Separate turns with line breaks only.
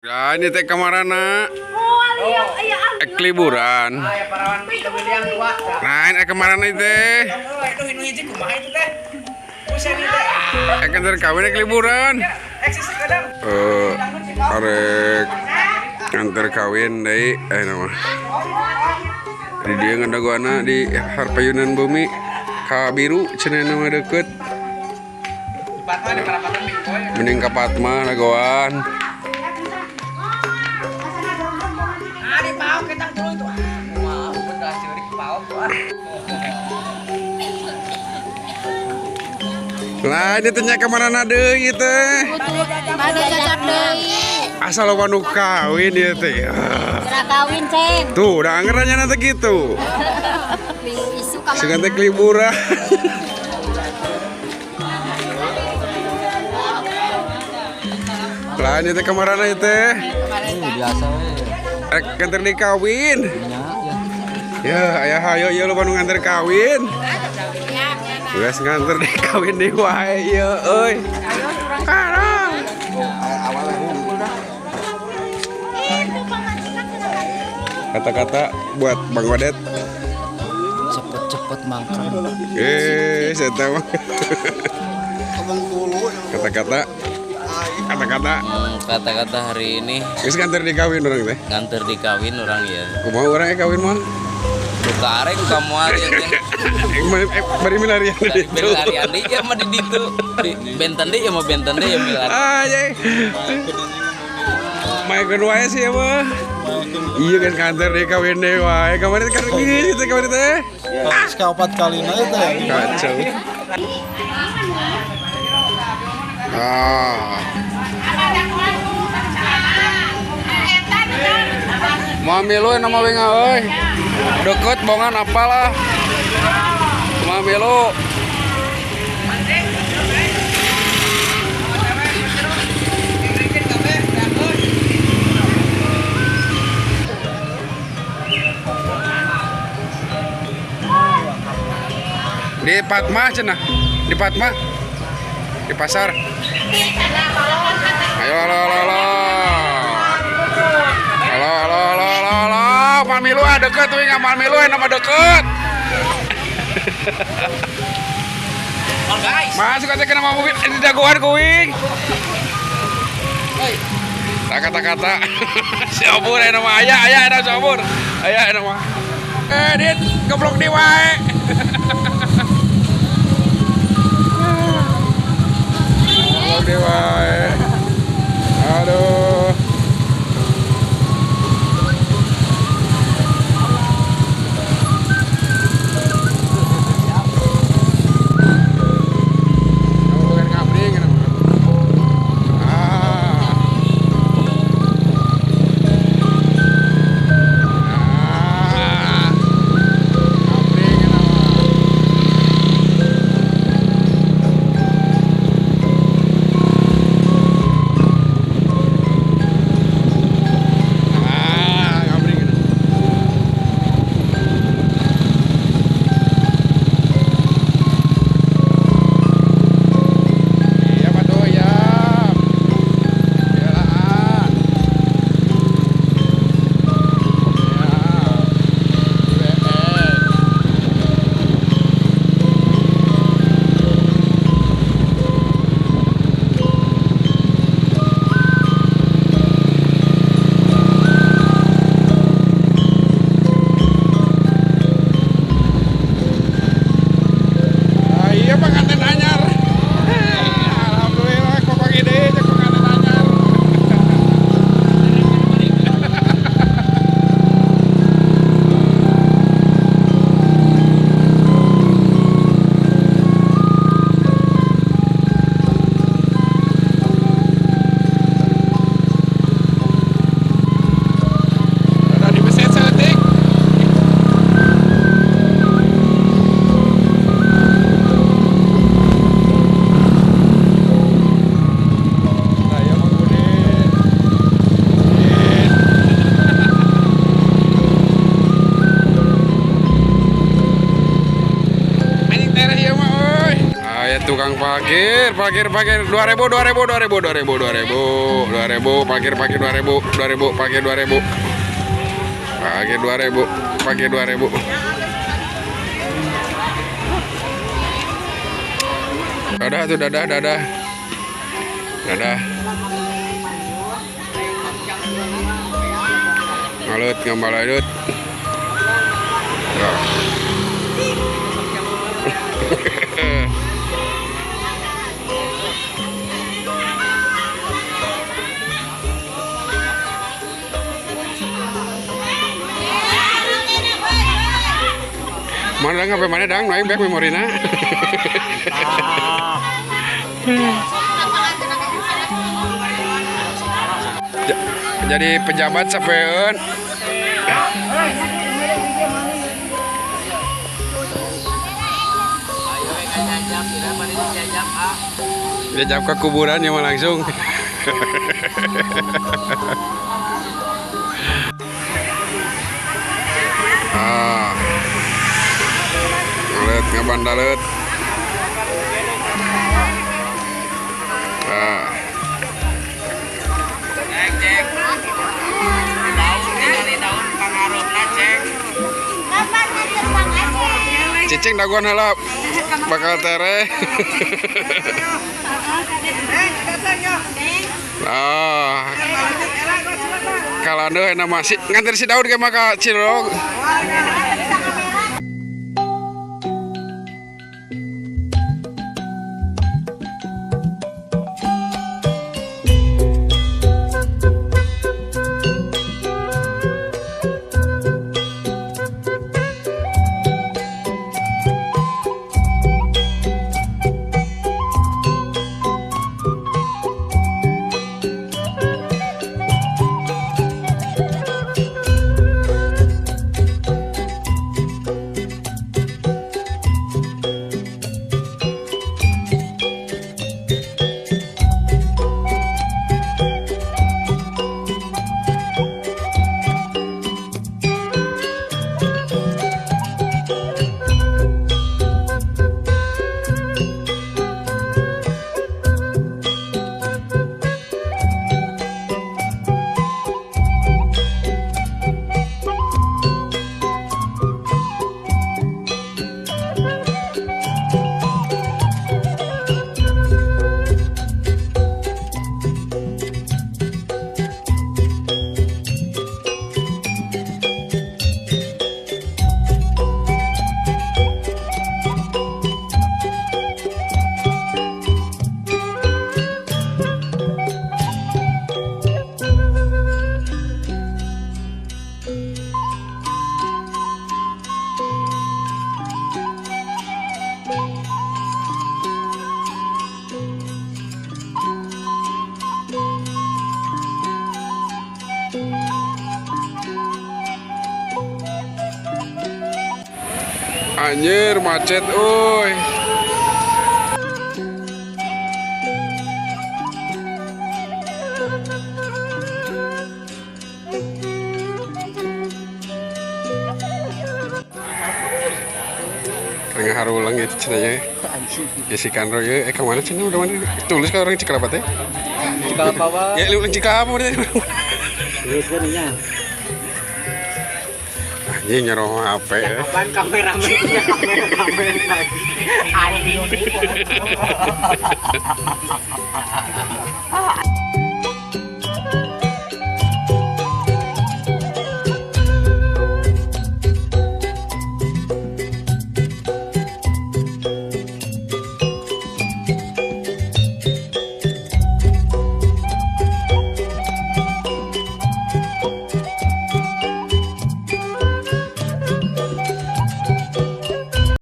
Ya, ini teh kamarana liburan. Nah, ini kamarana teh. Kantor kawin liburan. Arek kantor kawin deui nama. Di dia ngadagoana di Harpayunan Bumi ka biru cenah nama deket. Mending ka Patma nagoan. Lah, ini tanya kemana nade gitu?
Madu cacap deui.
Asal lo nu kawin ya teh.
Gerak kawin, Ceng.
Tuh, udah ngeranya nanti gitu.
Isu ka
Segan teh liburan. Lah, ini teh kemana teh?
Biasa we.
Kantor di kawin. Ya, ayah ayo ya lo nu nganter kawin. Wes nganter di kawin di wae ya euy. Karang. Kata-kata buat Bang Wadet.
Cepet-cepet mangkang.
Saya tahu. Kata-kata.
Kata-kata hari ini
Wes nganter di kawin orang teh.
nganter dikawin orang ya.
Kumaha urang kawin mah?
Buka arek kamu aja teh.
Bari milarian di ditu.
Milarian di ya mah di ditu. Di benten deui ya mah benten deui ya milarian.
Ah, jay. Main wae sih ya mah. Iya kan kantor di kawin deh wae. Kemarin kan gini teh kemarin teh.
Sekali 4 kali na itu ya.
Kacau. Mami lu nama wenga euy. Deket bongan apalah. Mami lu. Di Patma cenah. Di Patma. Di pasar. Ayo halo. Mami lu deket tuh nggak mami lu nama deket. Masuk aja ke nama mobil di daguan kuing. Kata-kata si obur nama ayah ada si obur. Ayah nama. Dit goblok di wae. Goblok di wae. Aduh. Parkir 2000 parkir 2000 parkir 2000 dadah tuh dadah ngalut ngambal alut mana ngapain mana dang naik back memorina jadi pejabat sapeun jajab ke kuburan ya mah langsung ngalet ngabandalet cicing daguan halap bakal tere kalau ada nama si nganter si Daud ke maka Cilong anjir macet oi Kayaknya harulang gitu cenanya Jessica Andro ya kemana cina udah mana tulis ke orang Cikalapat ya
Cikalapat
ya lu Cikalapat udah
tulis kan iya
anjing nyeroh HP ya
apaan kameramen lagi